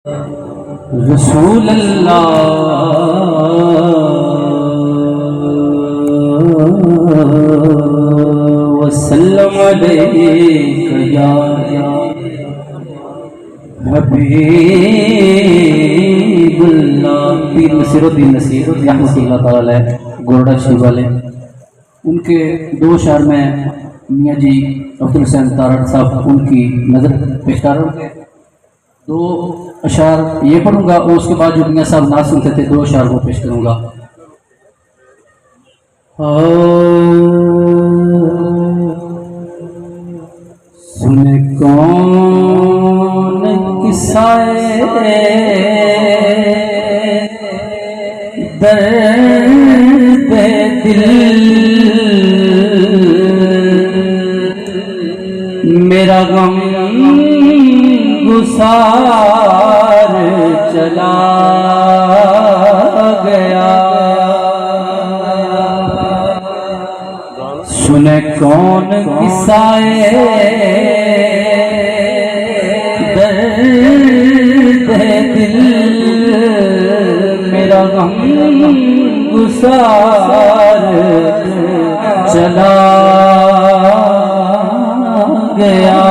रसूल अल्लाह वसल्लम अलैका या हबीबुल्लाह। पीर नसीरुद्दीन नसीर रहमतुल्लाह ताला गोरडा शरीफ वाले, उनके दो शार में मियाँ जी अब्दुल हुसैन तारड़ साहब उनकी नज़र पेश कर रहा हूँ। दो अशार ये पढ़ूंगा और उसके बाद जो मियाँ साहब ना सुनते थे दो अशार वो पेश करूंगा। सुने कौन किस्साए दर्द दिल, मेरा गम गुसार चला गया। सुने कौन किस्साए दर्द दिल, मेरा गम गुसार चला गया।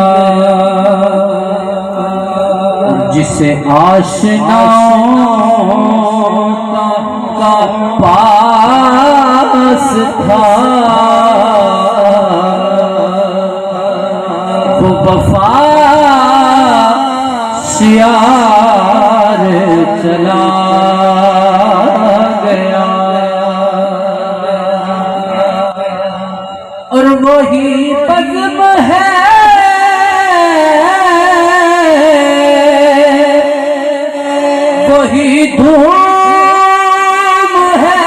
जिसे आशनाओं का पास था वो वफा शियार चला गया। और वही बज़्म है वही धूम है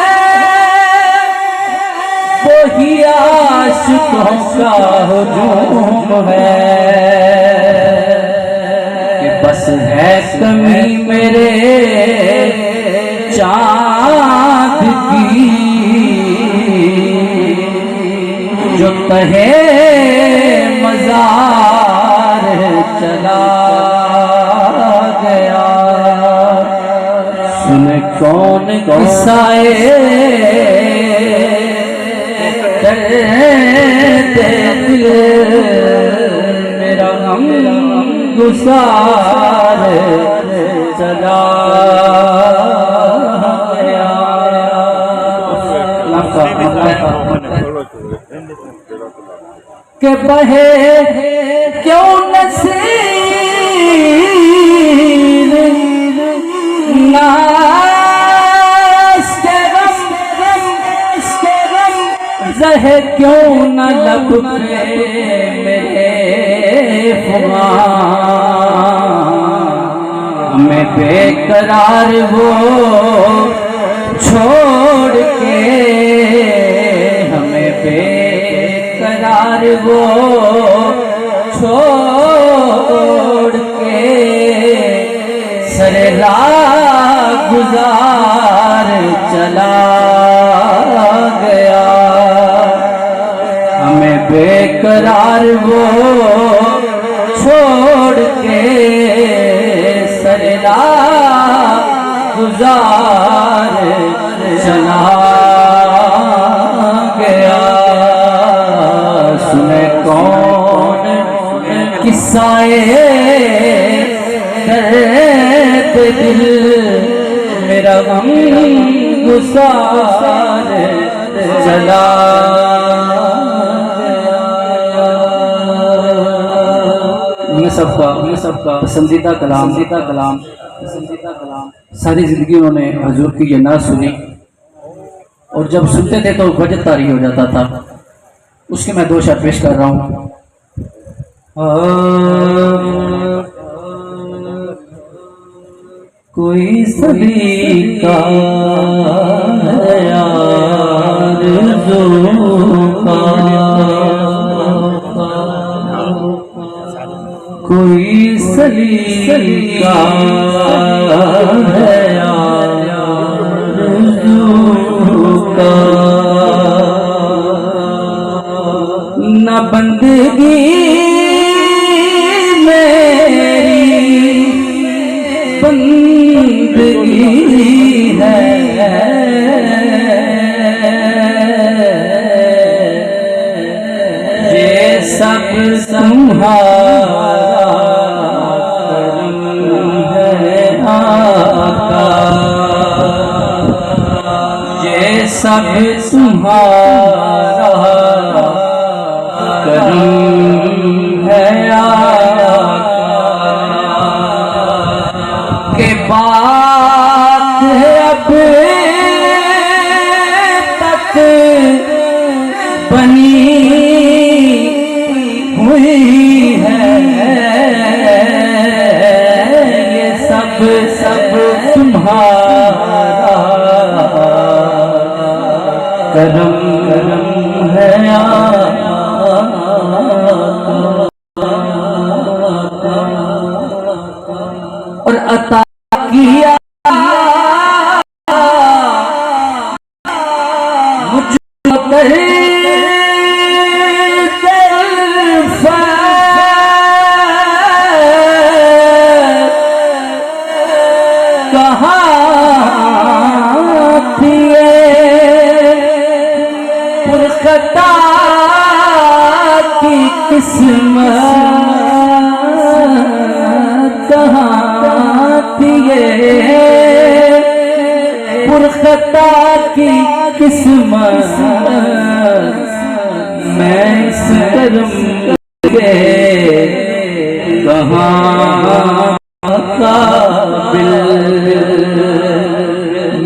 वही आशिकों का हुजूम है कि बस है कमी मेरे चाँद की जो तहे मज़ार चला गया। सुने कौन किस्साए दर्द दिल, मेरा गम गुसार चला गया। के बहे क्यों नसीर नास के गम ज़हे क्यों न लब पे मेरे फ़ुगान में बेकरार वो छोड़ के, हमें बेकरार वो छोड़ के सरे राह गुजार चला गया। हमें बेकरार वो छोड़ के सरे राह गुजार चला गया। सुने कौन किस्साए दर्द दिल, मेरा गम गुसार चला गया। सबका पसंदीदा कलाम सारी जिंदगी उन्होंने हजूर की ये ना सुनी और जब सुनते थे तो वजह तारी हो जाता था। उसके मैं दो शार पेश कर रहा हूँ। कोई सलीका है आरज़ू का, कोई सलीका है आरज़ू का, न बंदगी मेरी बंदगी है, ये सब तुम्हारा करम है आका, ये सब तुम्हारा करम है आका। के बात अब तक बनी हुई है, ये सब तुम्हारा करम है और अता किया मुझको कहाँ पिए पुरखता की किस्मत, कहाँ पिए पुरखता की किस्मत, मैं इस करम के कहाँ काबिल,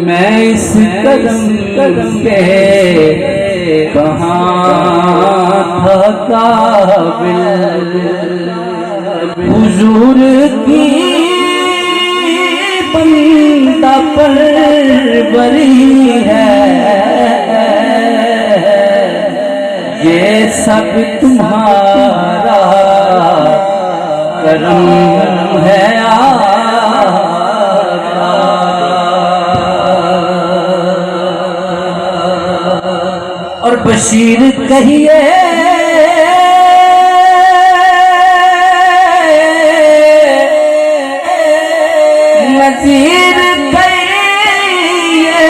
मैं इस करम के कहाँ था काबिल। हुजूर की बंदा परवरी है, ये सब तुम्हारा करम है आका। और बशीर कहिए नज़ीर कहिए,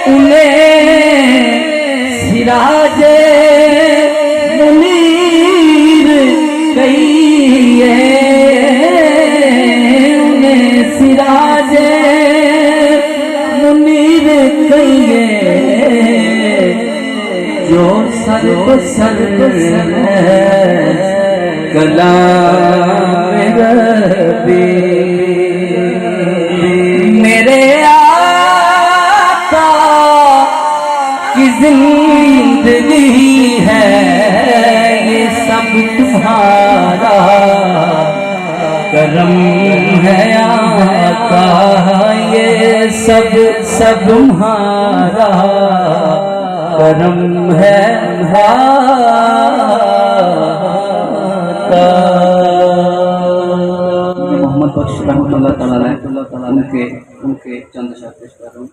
उन्हें सिराजे मुनीर कहिए, उन्हें सिराजे मुनीर कहिए, जो सर बसर कलाम रब्बी, मेरे आका की जिंदगी है, ये सब तुम्हारा करम है आका, ये सब तुम्हारा करम है मोहम्मद बख्श रहमतुल्लाह तआला उनके चंद शेर पेश कर रहा हूँ।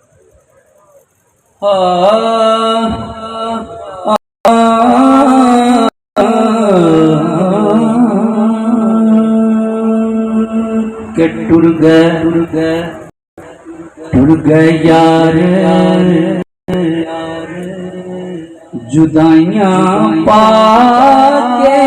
के टुर गए यार जुदाइयां पाके,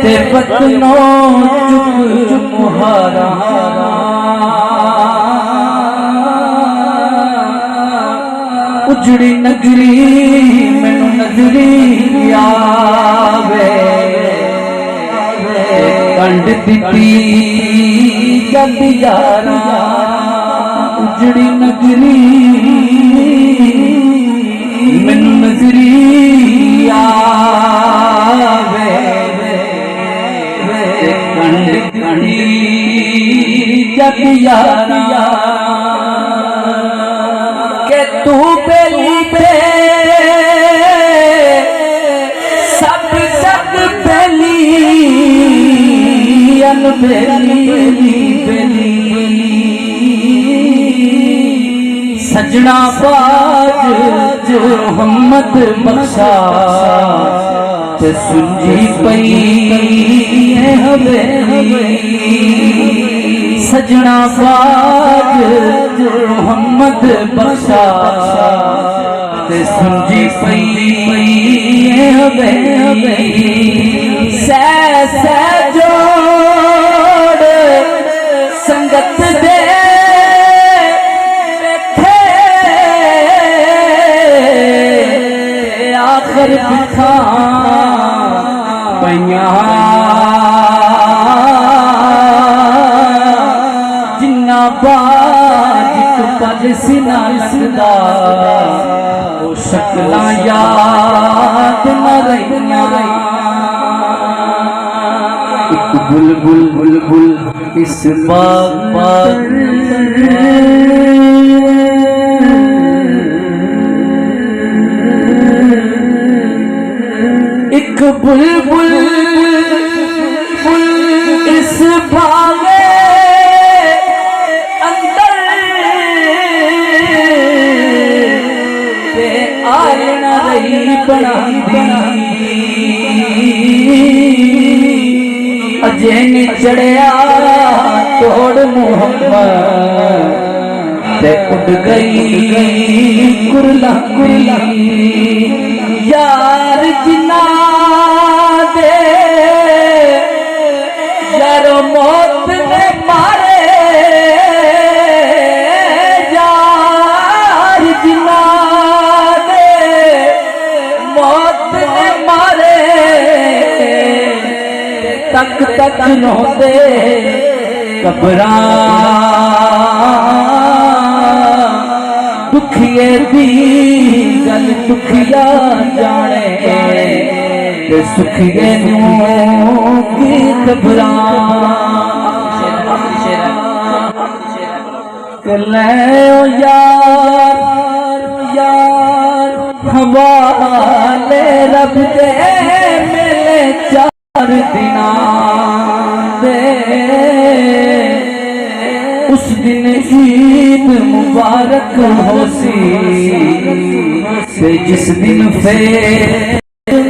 ते वतनों चुप मुहारा, उजड़ी नगरी मैनू नजरी आवे, कंड दिती जब यारा, उजड़ी नगरी मैनू नजरी आवे, कंड जब यारा, के तू बेली पे सब बेली अनबेली बेली, सजना बाज मोहम्मद बख्शा ते सुनजी पई सजना बाज मोहम्मद बख्शा ते सुनजी पई सै जोड़ संगत दे आखिर बिखा पैया जिन्ना बाज पल सिना लगदा वो शक्लां याद न रहियां एक बुलबुल बुलबुल इस बाग पर एक बुलबुल इस भागे अंदर ते आलना रही बनांदी अजे ने चढ़िया तोड़ मोहम्मद ते उड़ गई कुरला कुरला यार जिन्ना दे यारो मौत ने मारे यार जिन्ना दे मौत ने मारे तक तक नोंदे कबरां दुखिए दी गल दुखिया जाने ते सुखिए नूं की घबरां कले ओ यार यार हवाले रब दे मेले 4 दिना दे उस दिन ईद मुबारक होसी से जिस दिन फिर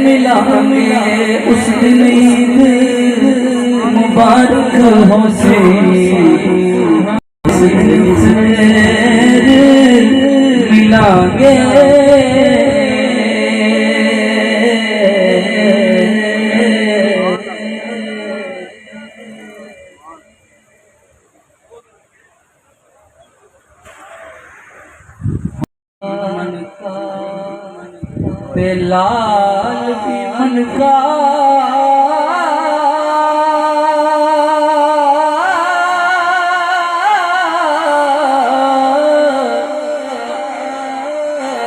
मिलांगे उस दिन ईद मुबारक होसी उस दिन फिर मिलांगे ते लाल भी मन का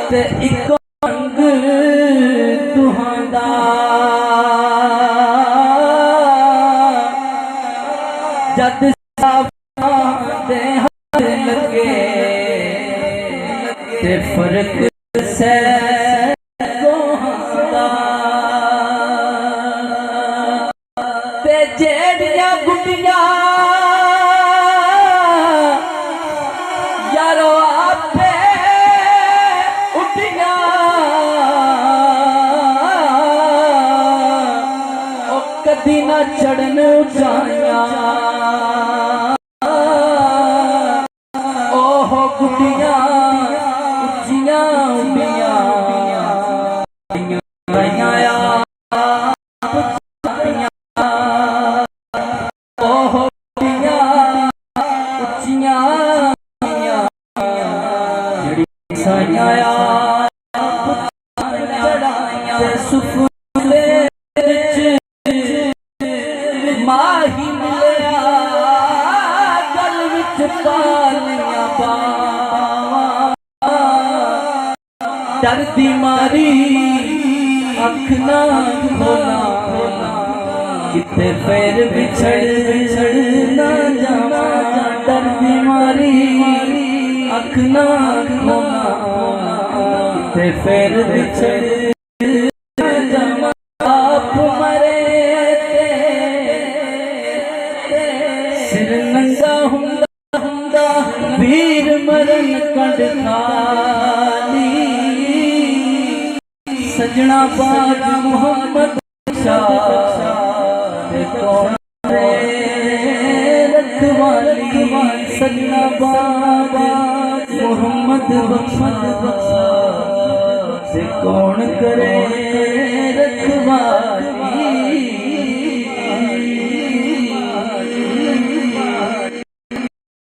ते इक रंग तुहांदा जद दे हाथ लगे ते फर्क से जेड़िया गुटिया यारो आपे उठिया ओ कदी ना चढ़न उचाया ओहो गुटिया उचिया उड़िया माही मिलिया गल विच पालियां बावां डरदी मारी अख ना खोला किथे फिर बिछड़ ना जावा डरदी मारी अख ना खोला किथे फिर बिछड़ वीर करन कंड खाली सजना बाज मोहम्मद शाह कौन रे रखवाली सजना बाज मोहम्मद बख्शा से कौन करे